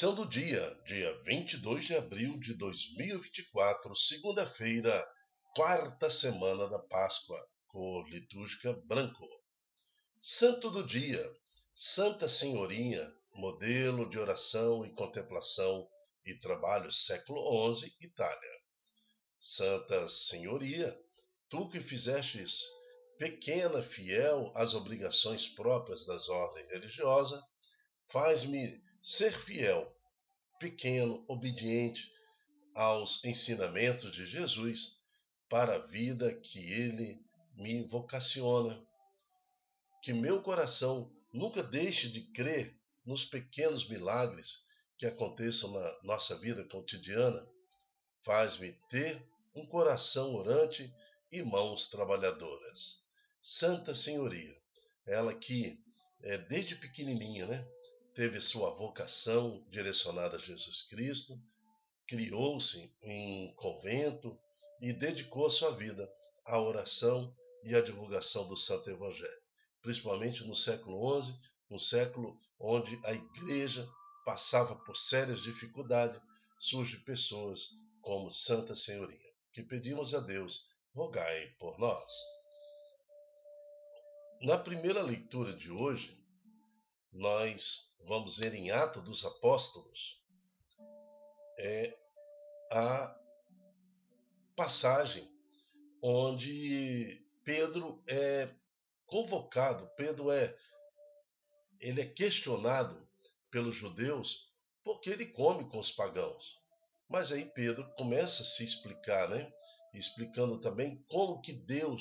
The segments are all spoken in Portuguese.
São do dia 22 de abril de 2024, segunda-feira, quarta semana da Páscoa, cor litúrgica branco. Santo do dia, Santa Senhorinha, modelo de oração e contemplação e trabalho século XI, Itália. Santa Senhoria, tu que fizestes pequena fiel às obrigações próprias das ordens religiosas, faz-me ser fiel, pequeno, obediente aos ensinamentos de Jesus para a vida que ele me vocaciona. Que meu coração nunca deixe de crer nos pequenos milagres que aconteçam na nossa vida cotidiana. Faz-me ter um coração orante e mãos trabalhadoras. Santa Senhoria, ela que desde pequenininha, teve sua vocação direcionada a Jesus Cristo, criou-se em convento e dedicou a sua vida à oração e à divulgação do Santo Evangelho, principalmente no século XI, um século onde a Igreja passava por sérias dificuldades. Surgem pessoas como Santa Senhoria, que pedimos a Deus, rogai por nós. Na primeira leitura de hoje, nós vamos ver em Atos dos Apóstolos a passagem onde Pedro é convocado, ele é questionado pelos judeus porque ele come com os pagãos. Mas aí Pedro começa a se explicar, explicando também como que Deus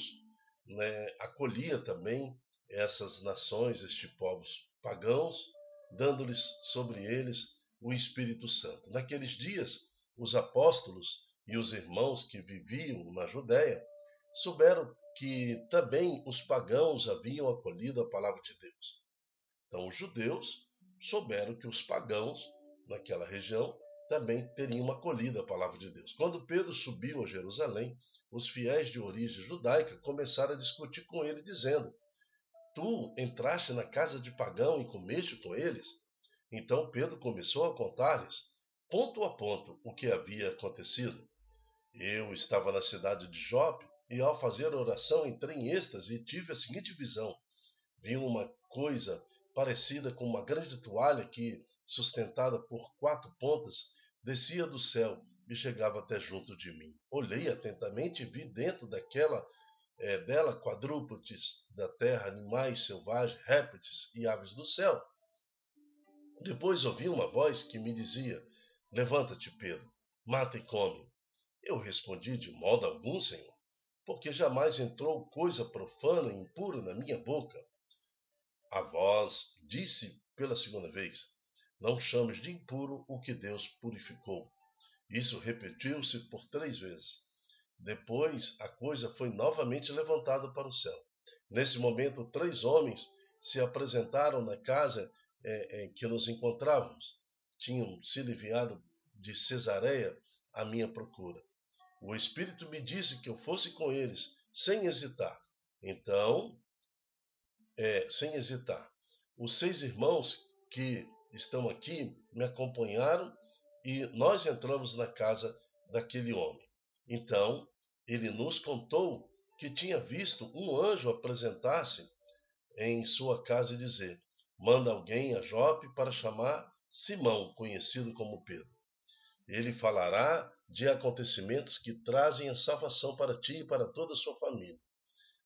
acolhia também essas nações, estes povos pagãos, dando-lhes sobre eles o Espírito Santo. Naqueles dias, os apóstolos e os irmãos que viviam na Judéia souberam que também os pagãos haviam acolhido a palavra de Deus. Então, os judeus souberam que os pagãos naquela região também teriam acolhido a palavra de Deus. Quando Pedro subiu a Jerusalém, os fiéis de origem judaica começaram a discutir com ele, dizendo: tu entraste na casa de pagão e comeste com eles? Então Pedro começou a contar-lhes, ponto a ponto, o que havia acontecido. Eu estava na cidade de Jope e, ao fazer oração, entrei em êxtase e tive a seguinte visão. Vi uma coisa parecida com uma grande toalha que, sustentada por 4 pontas, descia do céu e chegava até junto de mim. Olhei atentamente e vi dentro dela quadrúpedes da terra, animais selvagens, répteis e aves do céu. Depois ouvi uma voz que me dizia: levanta-te, Pedro, mata e come. Eu respondi: de modo algum, Senhor, porque jamais entrou coisa profana e impura na minha boca. A voz disse pela segunda vez: não chames de impuro o que Deus purificou. Isso repetiu-se por 3 vezes. Depois a coisa foi novamente levantada para o céu. Nesse momento, 3 homens se apresentaram na casa em que nos encontrávamos. Tinham sido enviados de Cesareia à minha procura. O Espírito me disse que eu fosse com eles, sem hesitar. Então, sem hesitar, os 6 irmãos que estão aqui me acompanharam e nós entramos na casa daquele homem. Então, ele nos contou que tinha visto um anjo apresentar-se em sua casa e dizer: manda alguém a Jope para chamar Simão, conhecido como Pedro. Ele falará de acontecimentos que trazem a salvação para ti e para toda a sua família.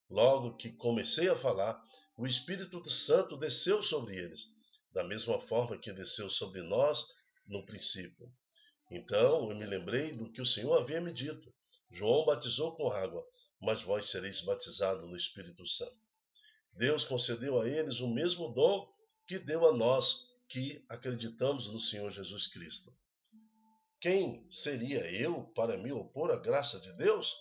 Logo que comecei a falar, o Espírito Santo desceu sobre eles, da mesma forma que desceu sobre nós no princípio. Então eu me lembrei do que o Senhor havia me dito: João batizou com água, mas vós sereis batizados no Espírito Santo. Deus concedeu a eles o mesmo dom que deu a nós que acreditamos no Senhor Jesus Cristo. Quem seria eu para me opor à graça de Deus?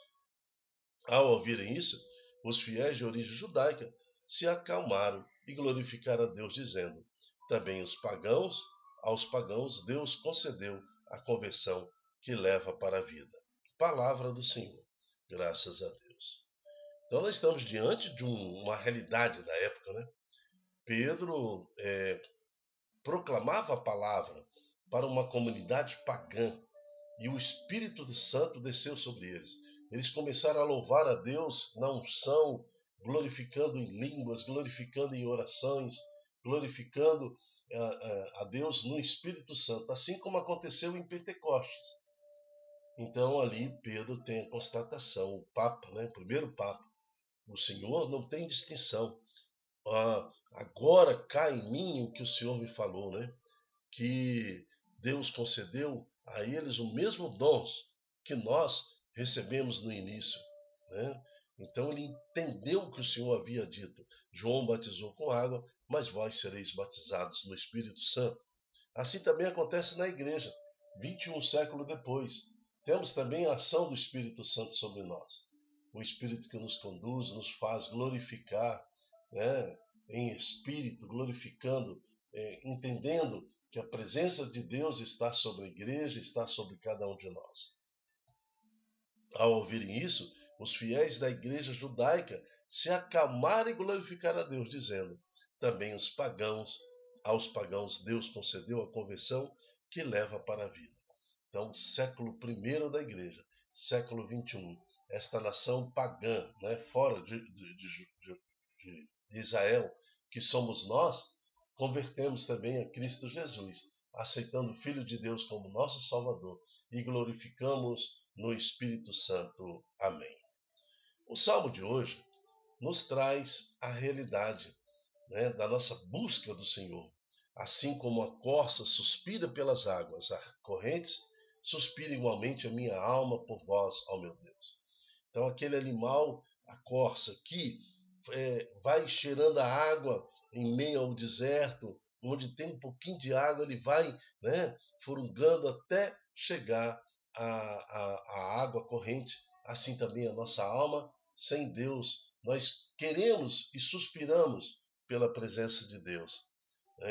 Ao ouvirem isso, os fiéis de origem judaica se acalmaram e glorificaram a Deus, dizendo: também aos pagãos Deus concedeu a conversão que leva para a vida. Palavra do Senhor. Graças a Deus. Então nós estamos diante de uma realidade da época, Pedro proclamava a palavra para uma comunidade pagã e o Espírito Santo desceu sobre eles. Eles começaram a louvar a Deus na unção, glorificando em línguas, glorificando em orações, glorificando a Deus no Espírito Santo, assim como aconteceu em Pentecostes. Então ali Pedro tem a constatação, o Papa, né, o primeiro Papa, o Senhor não tem distinção. Agora cai em mim o que o Senhor me falou, né? Que Deus concedeu a eles o mesmo dons que nós recebemos no início, né? Então ele entendeu o que o Senhor havia dito. João batizou com água, mas vós sereis batizados no Espírito Santo. Assim também acontece na igreja, 21 séculos depois. Temos também a ação do Espírito Santo sobre nós. O Espírito que nos conduz, nos faz glorificar, né, em espírito, glorificando, entendendo que a presença de Deus está sobre a igreja, está sobre cada um de nós. Ao ouvirem isso, os fiéis da igreja judaica se acalmaram e glorificaram a Deus, dizendo: também aos pagãos Deus concedeu a conversão que leva para a vida. Então, século I da igreja, século XXI, esta nação pagã, né, fora de Israel, que somos nós, convertemos também a Cristo Jesus, aceitando o Filho de Deus como nosso Salvador e glorificamos no Espírito Santo. Amém. O Salmo de hoje nos traz a realidade, né, da nossa busca do Senhor. Assim como a corça suspira pelas águas correntes, suspira igualmente a minha alma por vós, ó meu Deus. Então aquele animal, a corça, que vai cheirando a água em meio ao deserto, onde tem um pouquinho de água, ele vai, né, furungando até chegar à água corrente. Assim também a nossa alma, sem Deus, nós queremos e suspiramos pela presença de Deus.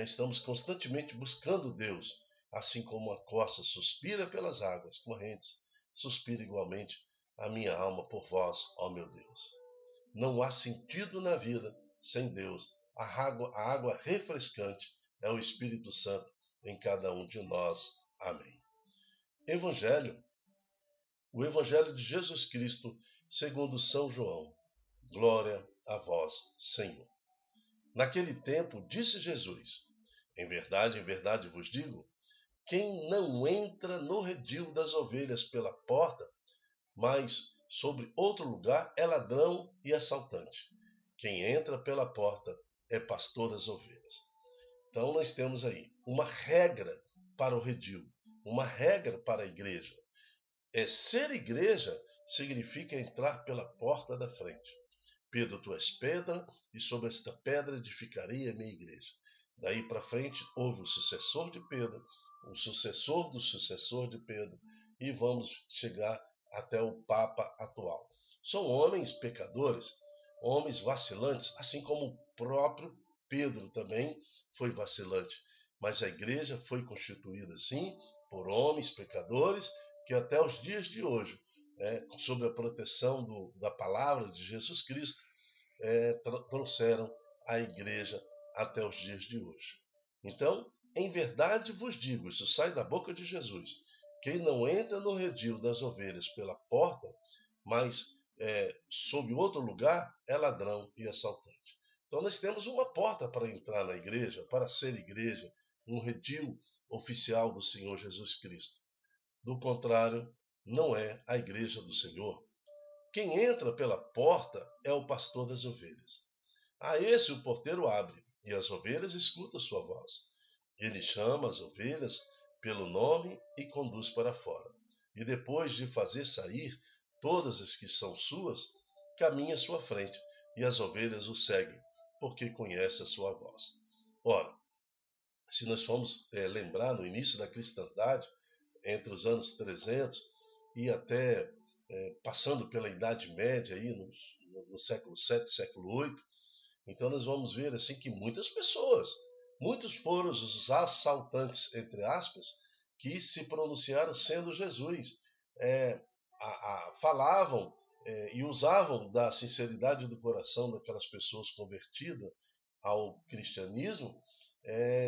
Estamos constantemente buscando Deus, assim como a corça suspira pelas águas correntes, suspira igualmente a minha alma por vós, ó meu Deus. Não há sentido na vida sem Deus. A água refrescante é o Espírito Santo em cada um de nós. Amém. Evangelho. O Evangelho de Jesus Cristo, segundo São João. Glória a vós, Senhor. Naquele tempo, disse Jesus: em verdade vos digo, quem não entra no redil das ovelhas pela porta, mas sobre outro lugar, é ladrão e assaltante. Quem entra pela porta é pastor das ovelhas. Então nós temos aí uma regra para o redil, uma regra para a igreja. Ser igreja significa entrar pela porta da frente. Pedro, tu és pedra, e sobre esta pedra edificarei a minha igreja. Daí para frente houve o sucessor de Pedro, o sucessor do sucessor de Pedro, e vamos chegar até o Papa atual. São homens pecadores, homens vacilantes, assim como o próprio Pedro também foi vacilante. Mas a igreja foi constituída, sim, por homens pecadores que até os dias de hoje, sob a proteção da palavra de Jesus Cristo, trouxeram a igreja até os dias de hoje. Então, em verdade vos digo, isso sai da boca de Jesus, quem não entra no redil das ovelhas pela porta, mas sob outro lugar, é ladrão e assaltante. Então nós temos uma porta para entrar na igreja, para ser igreja, um redil oficial do Senhor Jesus Cristo. Do contrário, não é a igreja do Senhor. Quem entra pela porta é o pastor das ovelhas. A esse o porteiro abre, e as ovelhas escutam sua voz. Ele chama as ovelhas pelo nome e conduz para fora. E depois de fazer sair todas as que são suas, caminha à sua frente, e as ovelhas o seguem, porque conhece a sua voz. Ora, se nós formos lembrar no início da cristandade, entre os anos 300 e até passando pela Idade Média, aí, no século VII, século VIII, então nós vamos ver assim que muitas muitos foram os assaltantes, entre aspas, que se pronunciaram sendo Jesus. Falavam e usavam da sinceridade do coração daquelas pessoas convertidas ao cristianismo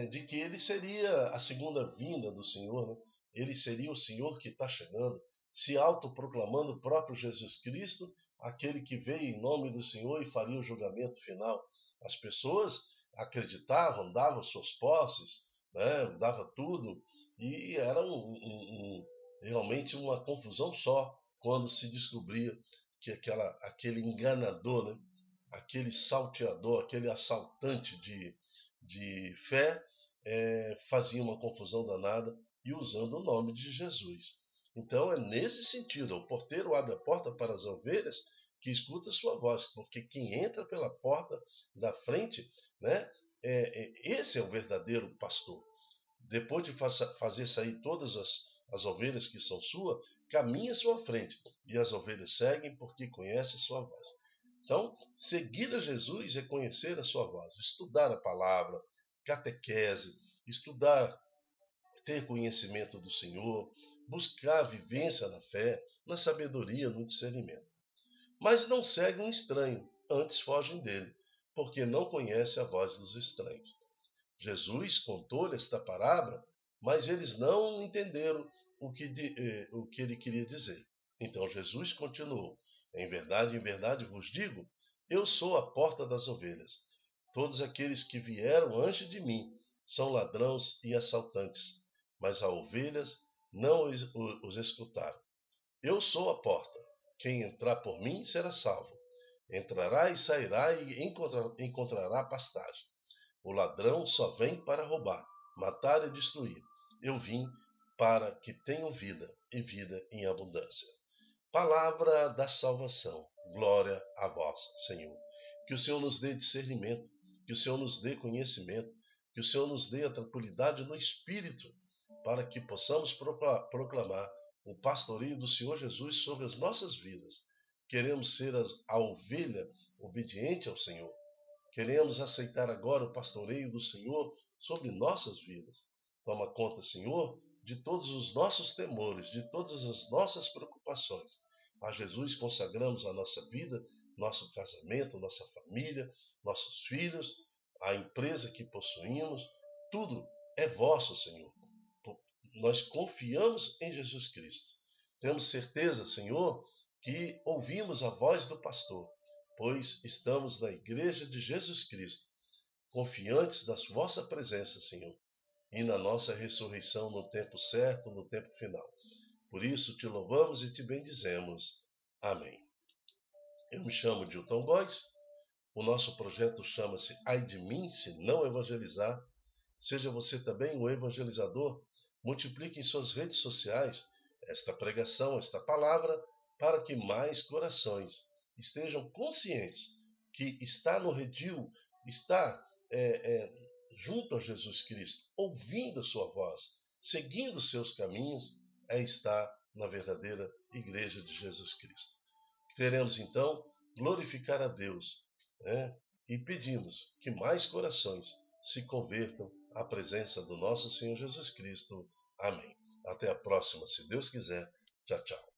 de que ele seria a segunda vinda do Senhor, né? Ele seria o Senhor que está chegando, se autoproclamando o próprio Jesus Cristo, aquele que veio em nome do Senhor e faria o julgamento final. As pessoas acreditavam, davam suas posses, né? Dava tudo, e era realmente uma confusão só quando se descobria que aquele enganador, né? Aquele salteador, aquele assaltante de fé, fazia uma confusão danada e usando o nome de Jesus. Então é nesse sentido, o porteiro abre a porta para as ovelhas que escuta a sua voz, porque quem entra pela porta da frente, né, esse é o verdadeiro pastor. Depois de fazer sair todas as ovelhas que são suas, caminha à sua frente, e as ovelhas seguem porque conhecem a sua voz. Então, seguir a Jesus é conhecer a sua voz, estudar a palavra, catequese, estudar, ter conhecimento do Senhor, buscar a vivência na fé, na sabedoria, no discernimento. Mas não seguem um estranho, antes fogem dele, porque não conhece a voz dos estranhos. Jesus contou-lhe esta parábola, mas eles não entenderam o que ele queria dizer. Então Jesus continuou: em verdade vos digo, eu sou a porta das ovelhas. Todos aqueles que vieram antes de mim são ladrões e assaltantes, mas as ovelhas não os escutaram. Eu sou a porta. Quem entrar por mim será salvo. Entrará e sairá e encontrará pastagem. O ladrão só vem para roubar, matar e destruir. Eu vim para que tenham vida e vida em abundância. Palavra da salvação. Glória a vós, Senhor. Que o Senhor nos dê discernimento, que o Senhor nos dê conhecimento, que o Senhor nos dê a tranquilidade no Espírito, para que possamos proclamar o pastoreio do Senhor Jesus sobre as nossas vidas. Queremos ser a ovelha obediente ao Senhor. Queremos aceitar agora o pastoreio do Senhor sobre nossas vidas. Toma conta, Senhor, de todos os nossos temores, de todas as nossas preocupações. A Jesus consagramos a nossa vida, nosso casamento, nossa família, nossos filhos, a empresa que possuímos. Tudo é vosso, Senhor. Nós confiamos em Jesus Cristo. Temos certeza, Senhor, que ouvimos a voz do pastor, pois estamos na igreja de Jesus Cristo, confiantes da vossa presença, Senhor, e na nossa ressurreição no tempo certo, no tempo final. Por isso te louvamos e te bendizemos. Amém. Eu me chamo Dilton Góes. O nosso projeto chama-se Ai de mim se não evangelizar. Seja você também um evangelizador. Multiplique em suas redes sociais esta pregação, esta palavra, para que mais corações estejam conscientes que está no redil, está junto a Jesus Cristo, ouvindo a sua voz, seguindo seus caminhos, estar na verdadeira igreja de Jesus Cristo. Queremos então glorificar a Deus, né? E pedimos que mais corações se convertam à presença do nosso Senhor Jesus Cristo. Amém. Até a próxima, se Deus quiser. Tchau, tchau.